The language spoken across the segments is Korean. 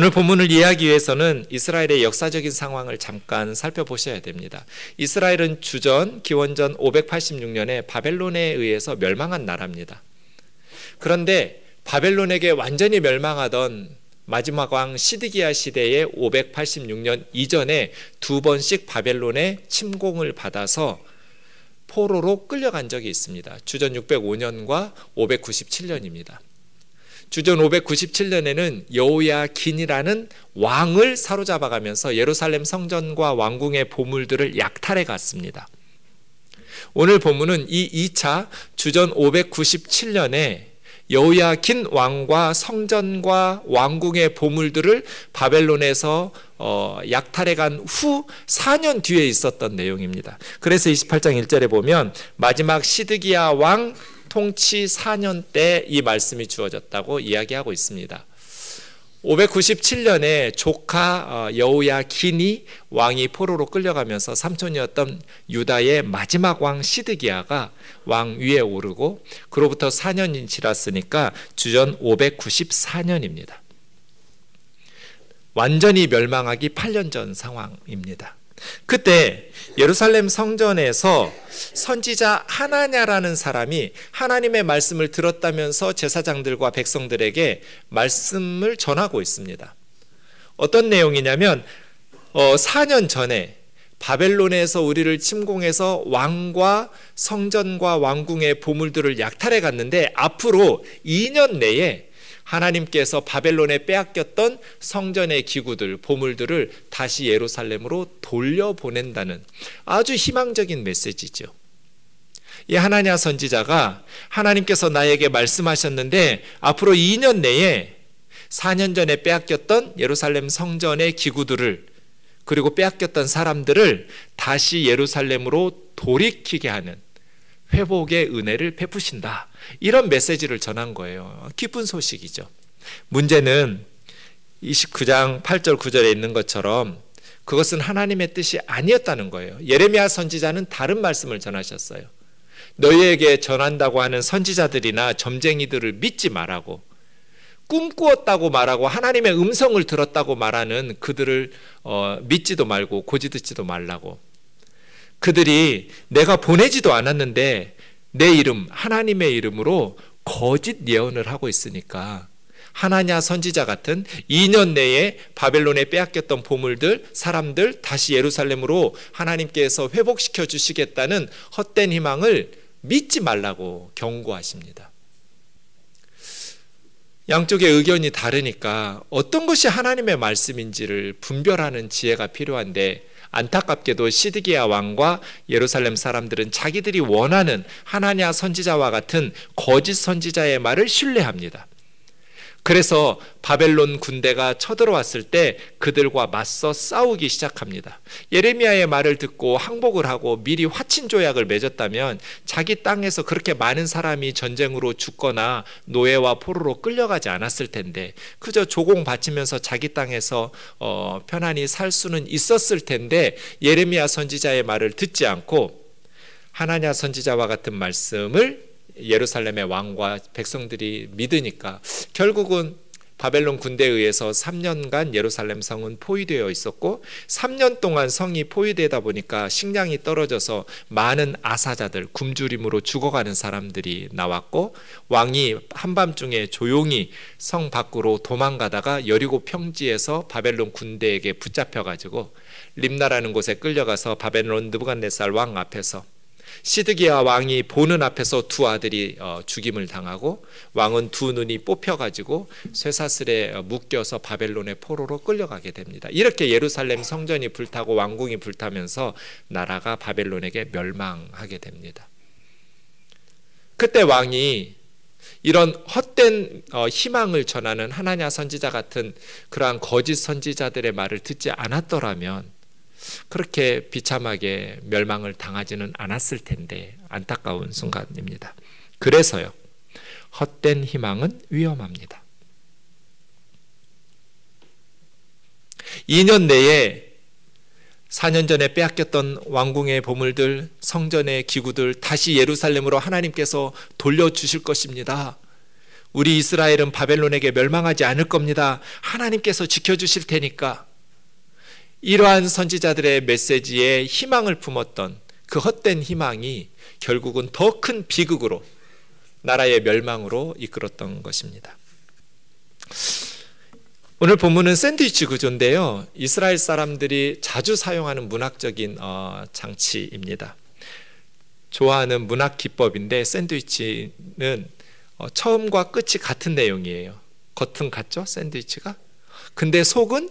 오늘 본문을 이해하기 위해서는 이스라엘의 역사적인 상황을 잠깐 살펴보셔야 됩니다. 이스라엘은 주전 기원전 586년에 바벨론에 의해서 멸망한 나라입니다. 그런데 바벨론에게 완전히 멸망하던 마지막 왕 시드기야 시대의 586년 이전에 두 번씩 바벨론의 침공을 받아서 포로로 끌려간 적이 있습니다. 주전 605년과 597년입니다. 주전 597년에는 여호야긴이라는 왕을 사로잡아가면서 예루살렘 성전과 왕궁의 보물들을 약탈해 갔습니다. 오늘 본문은 이 2차 주전 597년에 여호야긴 왕과 성전과 왕궁의 보물들을 바벨론에서 약탈해 간 후 4년 뒤에 있었던 내용입니다. 그래서 28장 1절에 보면 마지막 시드기야 왕 통치 4년 때 이 말씀이 주어졌다고 이야기하고 있습니다. 597년에 조카 여호야긴이 왕이 포로로 끌려가면서 삼촌이었던 유다의 마지막 왕 시드기야가 왕 위에 오르고 그로부터 4년이 지났으니까 주전 594년입니다. 완전히 멸망하기 8년 전 상황입니다. 그때 예루살렘 성전에서 선지자 하나냐라는 사람이 하나님의 말씀을 들었다면서 제사장들과 백성들에게 말씀을 전하고 있습니다. 어떤 내용이냐면 4년 전에 바벨론에서 우리를 침공해서 왕과 성전과 왕궁의 보물들을 약탈해 갔는데 앞으로 2년 내에 하나님께서 바벨론에 빼앗겼던 성전의 기구들, 보물들을 다시 예루살렘으로 돌려보낸다는 아주 희망적인 메시지죠. 이 하나냐 선지자가 하나님께서 나에게 말씀하셨는데 앞으로 2년 내에 4년 전에 빼앗겼던 예루살렘 성전의 기구들을 그리고 빼앗겼던 사람들을 다시 예루살렘으로 돌이키게 하는 회복의 은혜를 베푸신다. 이런 메시지를 전한 거예요. 기쁜 소식이죠. 문제는 29장 8절 9절에 있는 것처럼 그것은 하나님의 뜻이 아니었다는 거예요. 예레미야 선지자는 다른 말씀을 전하셨어요. 너희에게 전한다고 하는 선지자들이나 점쟁이들을 믿지 말라고, 꿈꾸었다고 말하고 하나님의 음성을 들었다고 말하는 그들을 믿지도 말고 고지듣지도 말라고. 그들이 내가 보내지도 않았는데 내 이름 하나님의 이름으로 거짓 예언을 하고 있으니까 하나냐 선지자 같은 2년 내에 바벨론에 빼앗겼던 보물들, 사람들 다시 예루살렘으로 하나님께서 회복시켜 주시겠다는 헛된 희망을 믿지 말라고 경고하십니다. 양쪽의 의견이 다르니까 어떤 것이 하나님의 말씀인지를 분별하는 지혜가 필요한데 안타깝게도 시드기야 왕과 예루살렘 사람들은 자기들이 원하는 하나냐 선지자와 같은 거짓 선지자의 말을 신뢰합니다. 그래서 바벨론 군대가 쳐들어왔을 때 그들과 맞서 싸우기 시작합니다. 예레미야의 말을 듣고 항복을 하고 미리 화친 조약을 맺었다면 자기 땅에서 그렇게 많은 사람이 전쟁으로 죽거나 노예와 포로로 끌려가지 않았을 텐데 그저 조공 바치면서 자기 땅에서 편안히 살 수는 있었을 텐데 예레미야 선지자의 말을 듣지 않고 하나냐 선지자와 같은 말씀을 예루살렘의 왕과 백성들이 믿으니까 결국은 바벨론 군대에 의해서 3년간 예루살렘 성은 포위되어 있었고 3년 동안 성이 포위되다 보니까 식량이 떨어져서 많은 아사자들, 굶주림으로 죽어가는 사람들이 나왔고 왕이 한밤중에 조용히 성 밖으로 도망가다가 여리고 평지에서 바벨론 군대에게 붙잡혀가지고 림나라는 곳에 끌려가서 바벨론 느부갓네살 왕 앞에서 시드기야 왕이 보는 앞에서 두 아들이 죽임을 당하고 왕은 두 눈이 뽑혀가지고 쇠사슬에 묶여서 바벨론의 포로로 끌려가게 됩니다. 이렇게 예루살렘 성전이 불타고 왕궁이 불타면서 나라가 바벨론에게 멸망하게 됩니다. 그때 왕이 이런 헛된 희망을 전하는 하나냐 선지자 같은 그러한 거짓 선지자들의 말을 듣지 않았더라면 그렇게 비참하게 멸망을 당하지는 않았을 텐데 안타까운 순간입니다. 그래서요, 헛된 희망은 위험합니다. 2년 내에 4년 전에 빼앗겼던 왕궁의 보물들, 성전의 기구들 다시 예루살렘으로 하나님께서 돌려주실 것입니다. 우리 이스라엘은 바벨론에게 멸망하지 않을 겁니다. 하나님께서 지켜주실 테니까. 이러한 선지자들의 메시지에 희망을 품었던 그 헛된 희망이 결국은 더 큰 비극으로, 나라의 멸망으로 이끌었던 것입니다. 오늘 본문은 샌드위치 구조인데요. 이스라엘 사람들이 자주 사용하는 문학적인 장치입니다. 좋아하는 문학 기법인데, 샌드위치는 처음과 끝이 같은 내용이에요. 겉은 같죠? 샌드위치가. 근데 속은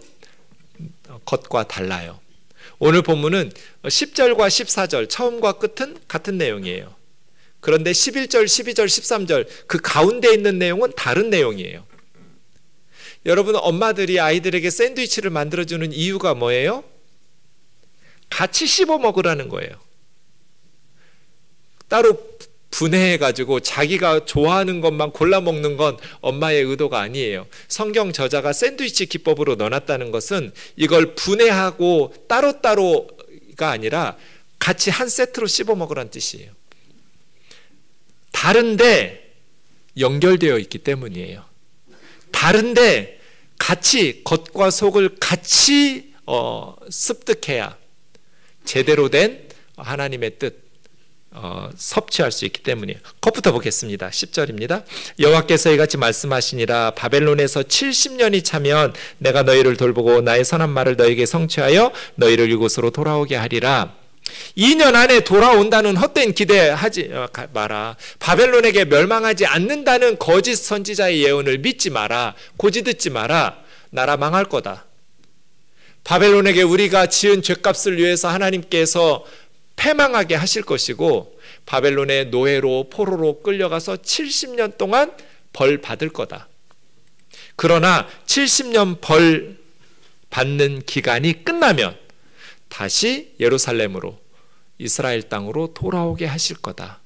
겉과 달라요. 오늘 본문은 10절과 14절 처음과 끝은 같은 내용이에요. 그런데 11절, 12절, 13절 그 가운데 있는 내용은 다른 내용이에요. 여러분, 엄마들이 아이들에게 샌드위치를 만들어주는 이유가 뭐예요? 같이 씹어 먹으라는 거예요. 따로 분해해가지고 자기가 좋아하는 것만 골라 먹는 건 엄마의 의도가 아니에요. 성경 저자가 샌드위치 기법으로 넣어놨다는 것은 이걸 분해하고 따로따로가 아니라 같이 한 세트로 씹어 먹으라는 뜻이에요. 다른데 연결되어 있기 때문이에요. 다른데 같이 겉과 속을 같이 습득해야 제대로 된 하나님의 뜻 섭취할 수 있기 때문이에요. 겉부터 보겠습니다. 10절입니다. 여호와께서 이같이 말씀하시니라. 바벨론에서 70년이 차면 내가 너희를 돌보고 나의 선한 말을 너희에게 성취하여 너희를 이곳으로 돌아오게 하리라. 2년 안에 돌아온다는 헛된 기대하지 마라. 바벨론에게 멸망하지 않는다는 거짓 선지자의 예언을 믿지 마라. 고지 듣지 마라. 나라 망할 거다. 바벨론에게 우리가 지은 죄값을 위해서 하나님께서 패망하게 하실 것이고, 바벨론의 노예로 포로로 끌려가서 70년 동안 벌 받을 거다. 그러나 70년 벌 받는 기간이 끝나면 다시 예루살렘으로, 이스라엘 땅으로 돌아오게 하실 거다.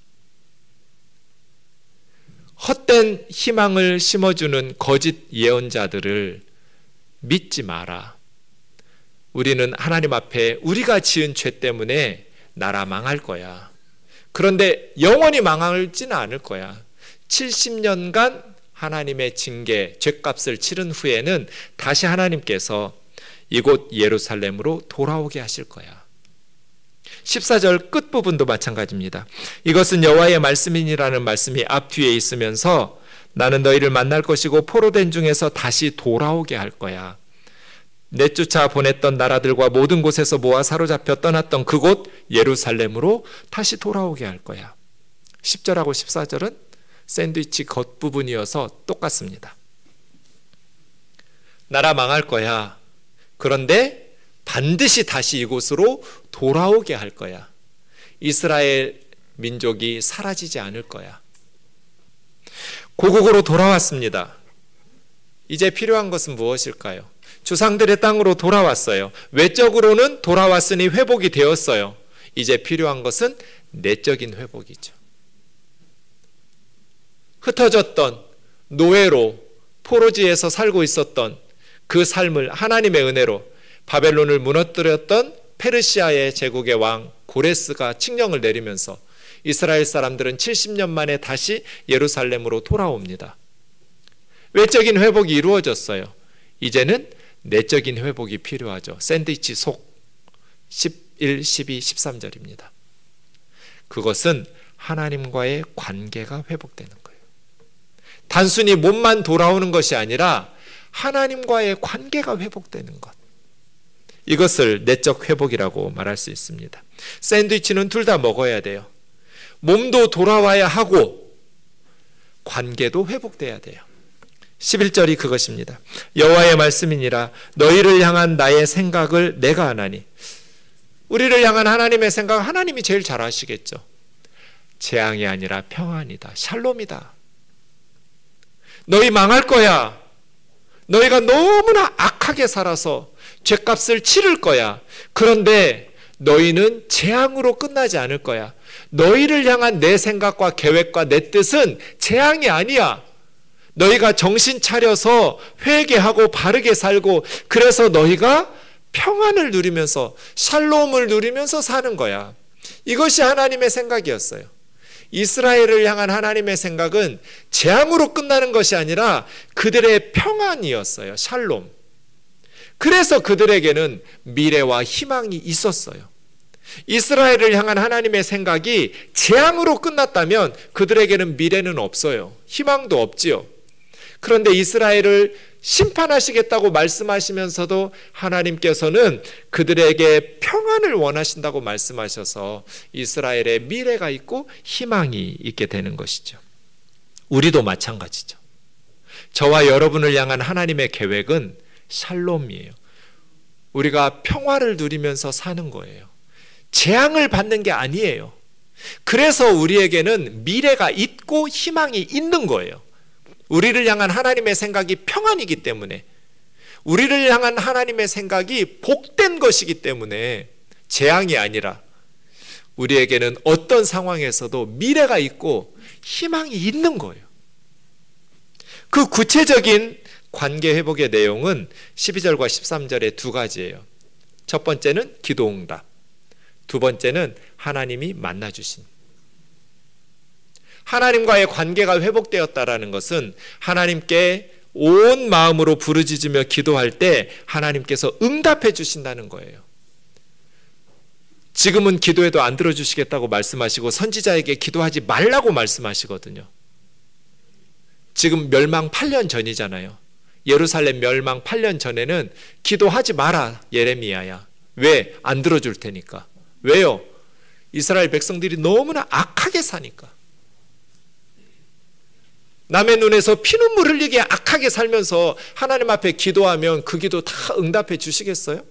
헛된 희망을 심어주는 거짓 예언자들을 믿지 마라. 우리는 하나님 앞에 우리가 지은 죄 때문에 나라 망할 거야. 그런데 영원히 망할지는 않을 거야. 70년간 하나님의 징계, 죄값을 치른 후에는 다시 하나님께서 이곳 예루살렘으로 돌아오게 하실 거야. 14절 끝부분도 마찬가지입니다. 이것은 여호와의 말씀이니라는 말씀이 앞뒤에 있으면서 나는 너희를 만날 것이고 포로된 중에서 다시 돌아오게 할 거야. 내쫓아 보냈던 나라들과 모든 곳에서 모아 사로잡혀 떠났던 그곳 예루살렘으로 다시 돌아오게 할 거야. 10절하고 14절은 샌드위치 겉부분이어서 똑같습니다. 나라 망할 거야. 그런데 반드시 다시 이곳으로 돌아오게 할 거야. 이스라엘 민족이 사라지지 않을 거야. 고국으로 돌아왔습니다. 이제 필요한 것은 무엇일까요? 조상들의 땅으로 돌아왔어요. 외적으로는 돌아왔으니 회복이 되었어요. 이제 필요한 것은 내적인 회복이죠. 흩어졌던 노예로 포로지에서 살고 있었던 그 삶을 하나님의 은혜로 바벨론을 무너뜨렸던 페르시아의 제국의 왕 고레스가 칙령을 내리면서 이스라엘 사람들은 70년 만에 다시 예루살렘으로 돌아옵니다. 외적인 회복이 이루어졌어요. 이제는 내적인 회복이 필요하죠. 샌드위치 속 11, 12, 13절입니다. 그것은 하나님과의 관계가 회복되는 거예요. 단순히 몸만 돌아오는 것이 아니라 하나님과의 관계가 회복되는 것. 이것을 내적 회복이라고 말할 수 있습니다. 샌드위치는 둘 다 먹어야 돼요. 몸도 돌아와야 하고 관계도 회복돼야 돼요. 11절이 그것입니다. 여호와의 말씀이니라. 너희를 향한 나의 생각을 내가 아나니. 우리를 향한 하나님의 생각, 하나님이 제일 잘 아시겠죠. 재앙이 아니라 평안이다. 샬롬이다. 너희 망할 거야. 너희가 너무나 악하게 살아서 죄값을 치를 거야. 그런데 너희는 재앙으로 끝나지 않을 거야. 너희를 향한 내 생각과 계획과 내 뜻은 재앙이 아니야. 너희가 정신 차려서 회개하고 바르게 살고, 그래서 너희가 평안을 누리면서 샬롬을 누리면서 사는 거야. 이것이 하나님의 생각이었어요. 이스라엘을 향한 하나님의 생각은 재앙으로 끝나는 것이 아니라 그들의 평안이었어요. 샬롬. 그래서 그들에게는 미래와 희망이 있었어요. 이스라엘을 향한 하나님의 생각이 재앙으로 끝났다면 그들에게는 미래는 없어요. 희망도 없지요. 그런데 이스라엘을 심판하시겠다고 말씀하시면서도 하나님께서는 그들에게 평안을 원하신다고 말씀하셔서 이스라엘의 미래가 있고 희망이 있게 되는 것이죠. 우리도 마찬가지죠. 저와 여러분을 향한 하나님의 계획은 샬롬이에요. 우리가 평화를 누리면서 사는 거예요. 재앙을 받는 게 아니에요. 그래서 우리에게는 미래가 있고 희망이 있는 거예요. 우리를 향한 하나님의 생각이 평안이기 때문에, 우리를 향한 하나님의 생각이 복된 것이기 때문에 재앙이 아니라 우리에게는 어떤 상황에서도 미래가 있고 희망이 있는 거예요. 그 구체적인 관계 회복의 내용은 12절과 13절의 두 가지예요. 첫 번째는 기도응답, 두 번째는 하나님이 만나주신. 하나님과의 관계가 회복되었다라는 것은 하나님께 온 마음으로 부르짖으며 기도할 때 하나님께서 응답해 주신다는 거예요. 지금은 기도해도 안 들어주시겠다고 말씀하시고 선지자에게 기도하지 말라고 말씀하시거든요. 지금 멸망 8년 전이잖아요. 예루살렘 멸망 8년 전에는 기도하지 마라 예레미야야. 왜? 안 들어줄 테니까. 왜요? 이스라엘 백성들이 너무나 악하게 사니까. 남의 눈에서 피눈물 흘리게 악하게 살면서 하나님 앞에 기도하면 그 기도 다 응답해 주시겠어요?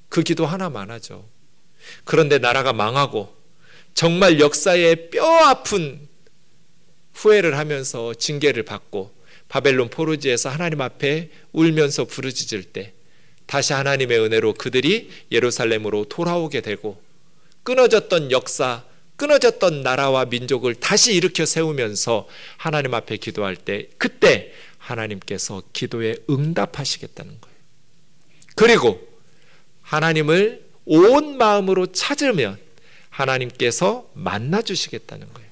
그 기도 하나만 하죠. 그런데 나라가 망하고 정말 역사의 뼈아픈 후회를 하면서 징계를 받고 바벨론 포로지에서 하나님 앞에 울면서 부르짖을 때 다시 하나님의 은혜로 그들이 예루살렘으로 돌아오게 되고 끊어졌던 역사, 끊어졌던 나라와 민족을 다시 일으켜 세우면서 하나님 앞에 기도할 때 그때 하나님께서 기도에 응답하시겠다는 거예요. 그리고 하나님을 온 마음으로 찾으면 하나님께서 만나 주시겠다는 거예요.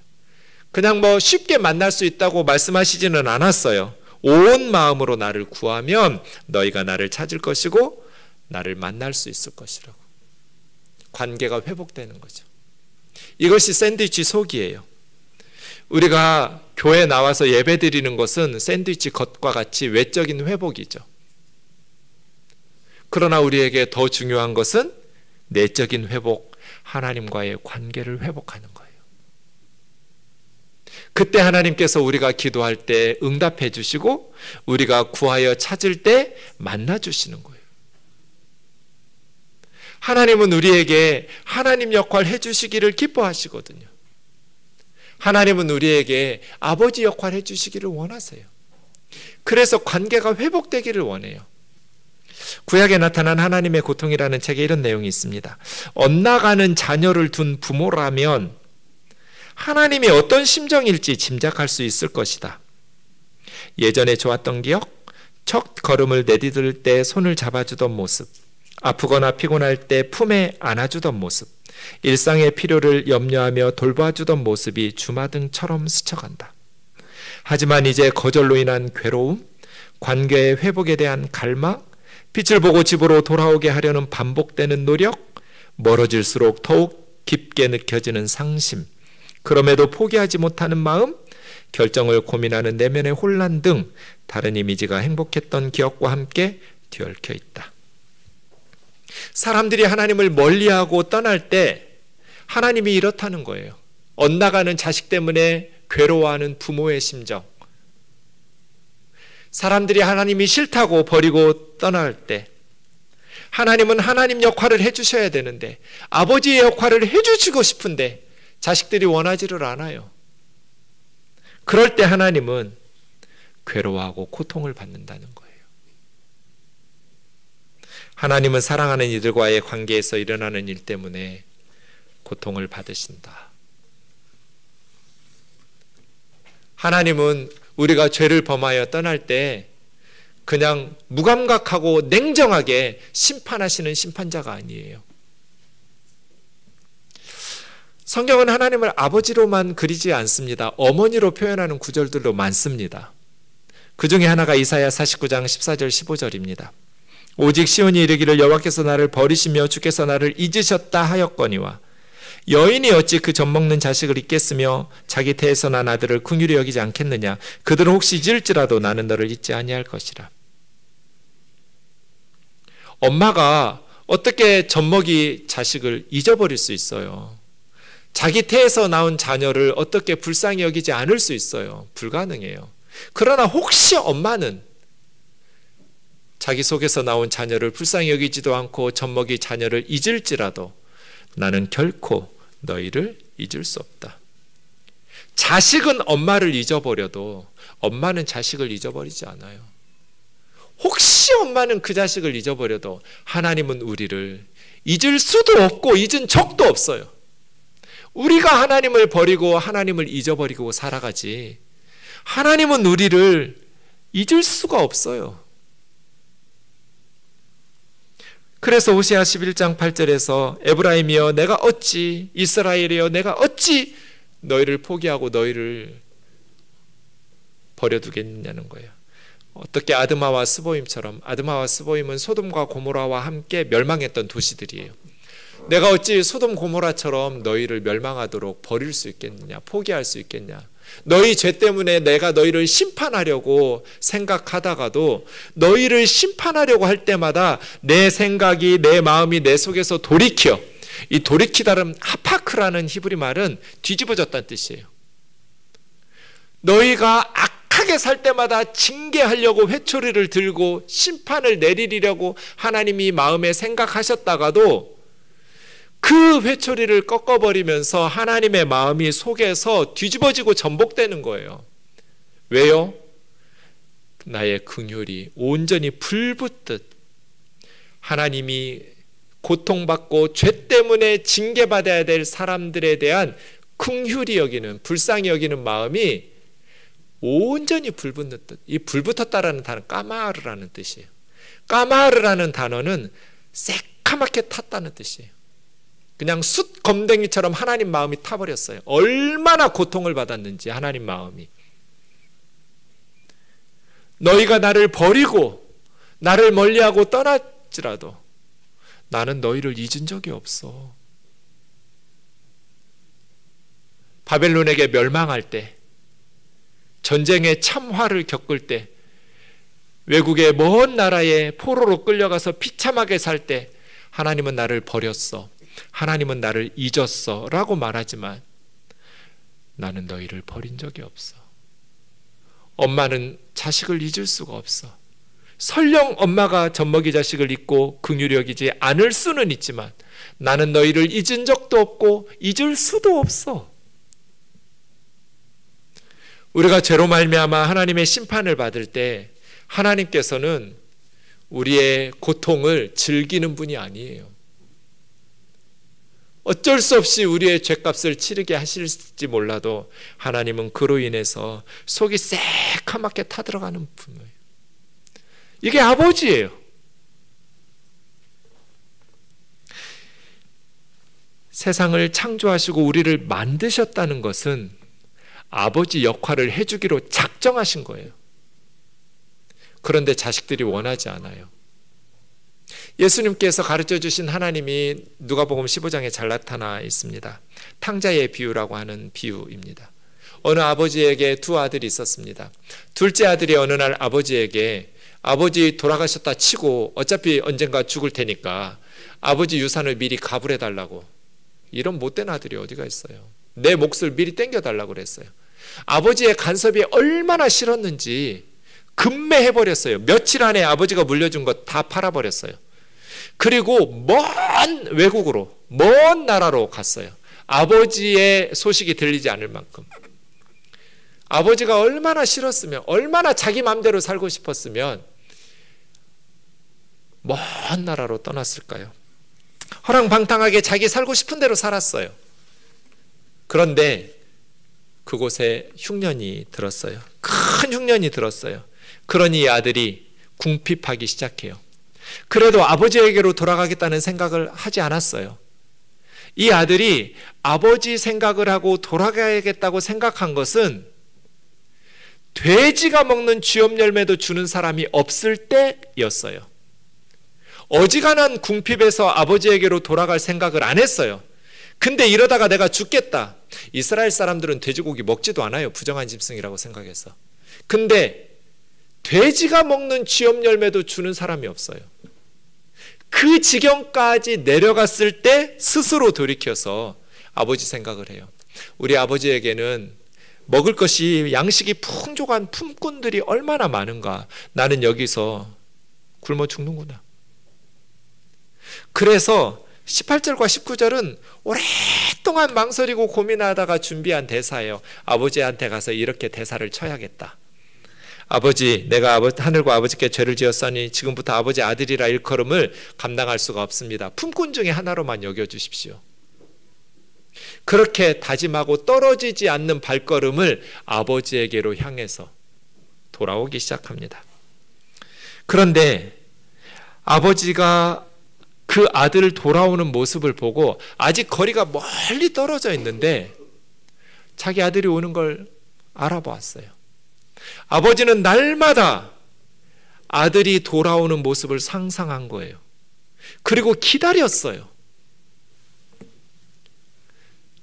그냥 쉽게 만날 수 있다고 말씀하시지는 않았어요. 온 마음으로 나를 구하면 너희가 나를 찾을 것이고 나를 만날 수 있을 것이라고. 관계가 회복되는 거죠. 이것이 샌드위치 속이에요. 우리가 교회에 나와서 예배 드리는 것은 샌드위치 겉과 같이 외적인 회복이죠. 그러나 우리에게 더 중요한 것은 내적인 회복, 하나님과의 관계를 회복하는 거예요. 그때 하나님께서 우리가 기도할 때 응답해 주시고 우리가 구하여 찾을 때 만나 주시는 거예요. 하나님은 우리에게 하나님 역할 해주시기를 기뻐하시거든요. 하나님은 우리에게 아버지 역할 해주시기를 원하세요. 그래서 관계가 회복되기를 원해요. 구약에 나타난 하나님의 고통이라는 책에 이런 내용이 있습니다. 엇나가는 자녀를 둔 부모라면 하나님이 어떤 심정일지 짐작할 수 있을 것이다. 예전에 좋았던 기억, 첫 걸음을 내디딜 때 손을 잡아주던 모습, 아프거나 피곤할 때 품에 안아주던 모습, 일상의 필요를 염려하며 돌봐주던 모습이 주마등처럼 스쳐간다. 하지만 이제 거절로 인한 괴로움, 관계의 회복에 대한 갈망, 빛을 보고 집으로 돌아오게 하려는 반복되는 노력, 멀어질수록 더욱 깊게 느껴지는 상심, 그럼에도 포기하지 못하는 마음, 결정을 고민하는 내면의 혼란 등 다른 이미지가 행복했던 기억과 함께 뒤얽혀 있다. 사람들이 하나님을 멀리하고 떠날 때 하나님이 이렇다는 거예요. 엇나가는 자식 때문에 괴로워하는 부모의 심정, 사람들이 하나님이 싫다고 버리고 떠날 때 하나님은 하나님 역할을 해주셔야 되는데 아버지의 역할을 해주시고 싶은데 자식들이 원하지를 않아요. 그럴 때 하나님은 괴로워하고 고통을 받는다는 거예요. 하나님은 사랑하는 이들과의 관계에서 일어나는 일 때문에 고통을 받으신다. 하나님은 우리가 죄를 범하여 떠날 때 그냥 무감각하고 냉정하게 심판하시는 심판자가 아니에요. 성경은 하나님을 아버지로만 그리지 않습니다. 어머니로 표현하는 구절들도 많습니다. 그 중에 하나가 이사야 49장 14절 15절입니다. 오직 시온이 이르기를 여호와께서 나를 버리시며 주께서 나를 잊으셨다 하였거니와 여인이 어찌 그 젖먹는 자식을 잊겠으며 자기 태에서 난 아들을 긍휼히 여기지 않겠느냐. 그들은 혹시 잊을지라도 나는 너를 잊지 아니할 것이라. 엄마가 어떻게 젖먹이 자식을 잊어버릴 수 있어요? 자기 태에서 나온 자녀를 어떻게 불쌍히 여기지 않을 수 있어요? 불가능해요. 그러나 혹시 엄마는 자기 속에서 나온 자녀를 불쌍히 여기지도 않고 젖먹이 자녀를 잊을지라도 나는 결코 너희를 잊을 수 없다. 자식은 엄마를 잊어버려도 엄마는 자식을 잊어버리지 않아요. 혹시 엄마는 그 자식을 잊어버려도 하나님은 우리를 잊을 수도 없고 잊은 적도 없어요. 우리가 하나님을 버리고 하나님을 잊어버리고 살아가지 하나님은 우리를 잊을 수가 없어요. 그래서 호세아 11장 8절에서 에브라임이여 내가 어찌, 이스라엘이여 내가 어찌 너희를 포기하고 너희를 버려두겠느냐는 거예요. 어떻게 아드마와 스보임처럼, 아드마와 스보임은 소돔과 고모라와 함께 멸망했던 도시들이에요. 내가 어찌 소돔 고모라처럼 너희를 멸망하도록 버릴 수 있겠느냐, 포기할 수 있겠냐. 너희 죄 때문에 내가 너희를 심판하려고 생각하다가도 너희를 심판하려고 할 때마다 내 생각이, 내 마음이 내 속에서 돌이켜. 이 돌이키다는 하파크라는 히브리 말은 뒤집어졌다는 뜻이에요. 너희가 악하게 살 때마다 징계하려고 회초리를 들고 심판을 내리려고 하나님이 마음에 생각하셨다가도 그 회초리를 꺾어버리면서 하나님의 마음이 속에서 뒤집어지고 전복되는 거예요. 왜요? 나의 긍휼이 온전히 불붙듯 하나님이 고통받고 죄 때문에 징계받아야 될 사람들에 대한 긍휼히 여기는, 불쌍히 여기는 마음이 온전히 불붙는 뜻. 이 불붙었다라는 단어는 까마르라는 뜻이에요. 까마르라는 단어는 새카맣게 탔다는 뜻이에요. 그냥 숯 검댕이처럼 하나님 마음이 타버렸어요. 얼마나 고통을 받았는지 하나님 마음이. 너희가 나를 버리고 나를 멀리하고 떠났지라도 나는 너희를 잊은 적이 없어. 바벨론에게 멸망할 때, 전쟁의 참화를 겪을 때, 외국의 먼 나라에 포로로 끌려가서 비참하게 살 때 하나님은 나를 버렸어, 하나님은 나를 잊었어 라고 말하지만 나는 너희를 버린 적이 없어. 엄마는 자식을 잊을 수가 없어. 설령 엄마가 젖먹이 자식을 잊고 긍휼히 여기지 않을 수는 있지만 나는 너희를 잊은 적도 없고 잊을 수도 없어. 우리가 죄로 말미암아 하나님의 심판을 받을 때 하나님께서는 우리의 고통을 즐기는 분이 아니에요. 어쩔 수 없이 우리의 죄값을 치르게 하실지 몰라도 하나님은 그로 인해서 속이 새카맣게 타들어가는 분이에요. 이게 아버지예요. 세상을 창조하시고 우리를 만드셨다는 것은 아버지 역할을 해주기로 작정하신 거예요. 그런데 자식들이 원하지 않아요. 예수님께서 가르쳐 주신 하나님이 누가복음 15장에 잘 나타나 있습니다. 탕자의 비유라고 하는 비유입니다. 어느 아버지에게 두 아들이 있었습니다. 둘째 아들이 어느 날 아버지에게 아버지 돌아가셨다 치고 어차피 언젠가 죽을 테니까 아버지 유산을 미리 가불해달라고. 이런 못된 아들이 어디가 있어요. 내 몫을 미리 땡겨달라고 그랬어요. 아버지의 간섭이 얼마나 싫었는지 급매해버렸어요. 며칠 안에 아버지가 물려준 것 다 팔아버렸어요. 그리고 먼 외국으로, 먼 나라로 갔어요. 아버지의 소식이 들리지 않을 만큼. 아버지가 얼마나 싫었으면, 얼마나 자기 마음대로 살고 싶었으면 먼 나라로 떠났을까요? 허랑방탕하게 자기 살고 싶은 대로 살았어요. 그런데 그곳에 흉년이 들었어요. 큰 흉년이 들었어요. 그러니 이 아들이 궁핍하기 시작해요. 그래도 아버지에게로 돌아가겠다는 생각을 하지 않았어요. 이 아들이 아버지 생각을 하고 돌아가야겠다고 생각한 것은 돼지가 먹는 쥐업 열매도 주는 사람이 없을 때였어요. 어지간한 궁핍에서 아버지에게로 돌아갈 생각을 안 했어요. 근데 이러다가 내가 죽겠다. 이스라엘 사람들은 돼지고기 먹지도 않아요. 부정한 짐승이라고 생각해서. 근데 돼지가 먹는 쥐업 열매도 주는 사람이 없어요. 그 지경까지 내려갔을 때 스스로 돌이켜서 아버지 생각을 해요. 우리 아버지에게는 먹을 것이 양식이 풍족한 품꾼들이 얼마나 많은가. 나는 여기서 굶어 죽는구나. 그래서 18절과 19절은 오랫동안 망설이고 고민하다가 준비한 대사예요. 아버지한테 가서 이렇게 대사를 쳐야겠다. 아버지, 내가 하늘과 아버지께 죄를 지었으니 지금부터 아버지 아들이라 일컬음을 감당할 수가 없습니다. 품꾼 중에 하나로만 여겨주십시오. 그렇게 다짐하고 떨어지지 않는 발걸음을 아버지에게로 향해서 돌아오기 시작합니다. 그런데 아버지가 그 아들 돌아오는 모습을 보고 아직 거리가 멀리 떨어져 있는데 자기 아들이 오는 걸 알아보았어요. 아버지는 날마다 아들이 돌아오는 모습을 상상한 거예요. 그리고 기다렸어요.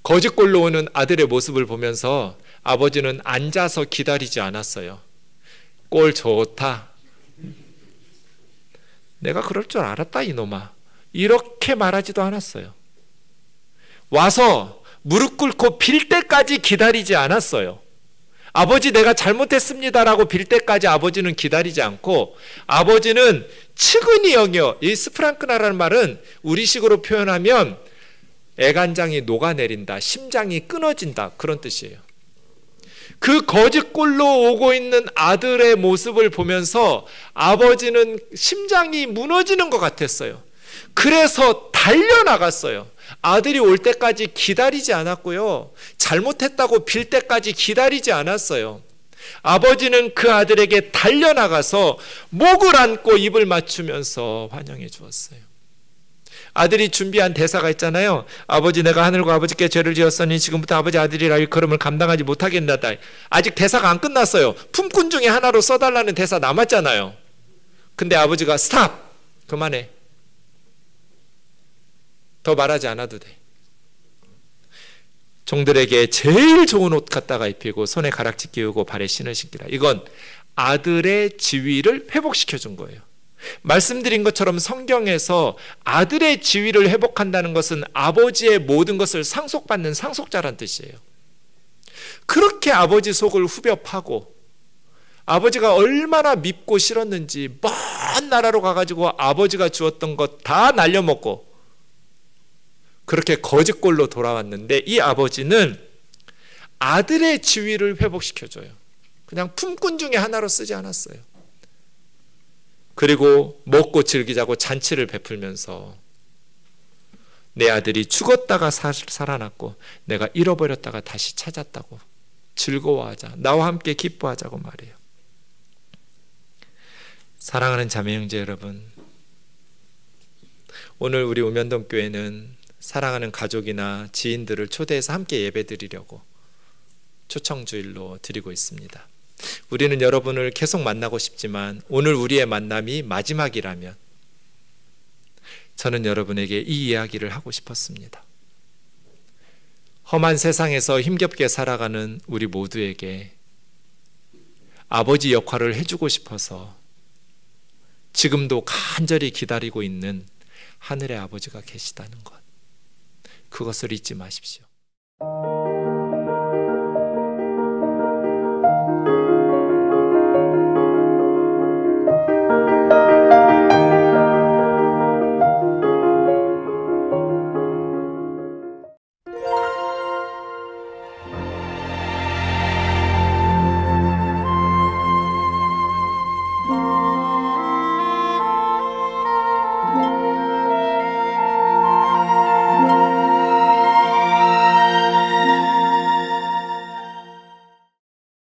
거짓골로 오는 아들의 모습을 보면서 아버지는 앉아서 기다리지 않았어요. 꼴 좋다. 내가 그럴 줄 알았다 이놈아. 이렇게 말하지도 않았어요. 와서 무릎 꿇고 빌 때까지 기다리지 않았어요. 아버지 내가 잘못했습니다라고 빌 때까지 아버지는 기다리지 않고 아버지는 측은히 여겨. 이 스프랑크나라는 말은 우리식으로 표현하면 애간장이 녹아내린다, 심장이 끊어진다 그런 뜻이에요. 그 거짓골로 오고 있는 아들의 모습을 보면서 아버지는 심장이 무너지는 것 같았어요. 그래서 달려나갔어요. 아들이 올 때까지 기다리지 않았고요. 잘못했다고 빌 때까지 기다리지 않았어요. 아버지는 그 아들에게 달려나가서 목을 안고 입을 맞추면서 환영해 주었어요. 아들이 준비한 대사가 있잖아요. 아버지 내가 하늘과 아버지께 죄를 지었으니 지금부터 아버지 아들이라 일컬음을 감당하지 못하겠나다. 아직 대사가 안 끝났어요. 품꾼 중에 하나로 써달라는 대사 남았잖아요. 근데 아버지가 스탑! 그만해. 더 말하지 않아도 돼. 종들에게 제일 좋은 옷 갖다가 입히고 손에 가락지 끼우고 발에 신을 신기라. 이건 아들의 지위를 회복시켜 준 거예요. 말씀드린 것처럼 성경에서 아들의 지위를 회복한다는 것은 아버지의 모든 것을 상속받는 상속자란 뜻이에요. 그렇게 아버지 속을 후벼 파고 아버지가 얼마나 밉고 싫었는지 먼 나라로 가가지고 아버지가 주었던 것 다 날려먹고 그렇게 거짓골로 돌아왔는데 이 아버지는 아들의 지위를 회복시켜줘요. 그냥 품꾼 중에 하나로 쓰지 않았어요. 그리고 먹고 즐기자고 잔치를 베풀면서 내 아들이 죽었다가 살아났고 내가 잃어버렸다가 다시 찾았다고 즐거워하자. 나와 함께 기뻐하자고 말해요. 사랑하는 자매 형제 여러분, 오늘 우리 우면동교회는 사랑하는 가족이나 지인들을 초대해서 함께 예배드리려고 초청주일로 드리고 있습니다. 우리는 여러분을 계속 만나고 싶지만 오늘 우리의 만남이 마지막이라면 저는 여러분에게 이 이야기를 하고 싶었습니다. 험한 세상에서 힘겹게 살아가는 우리 모두에게 아버지 역할을 해주고 싶어서 지금도 간절히 기다리고 있는 하늘의 아버지가 계시다는 것, 그것을 잊지 마십시오.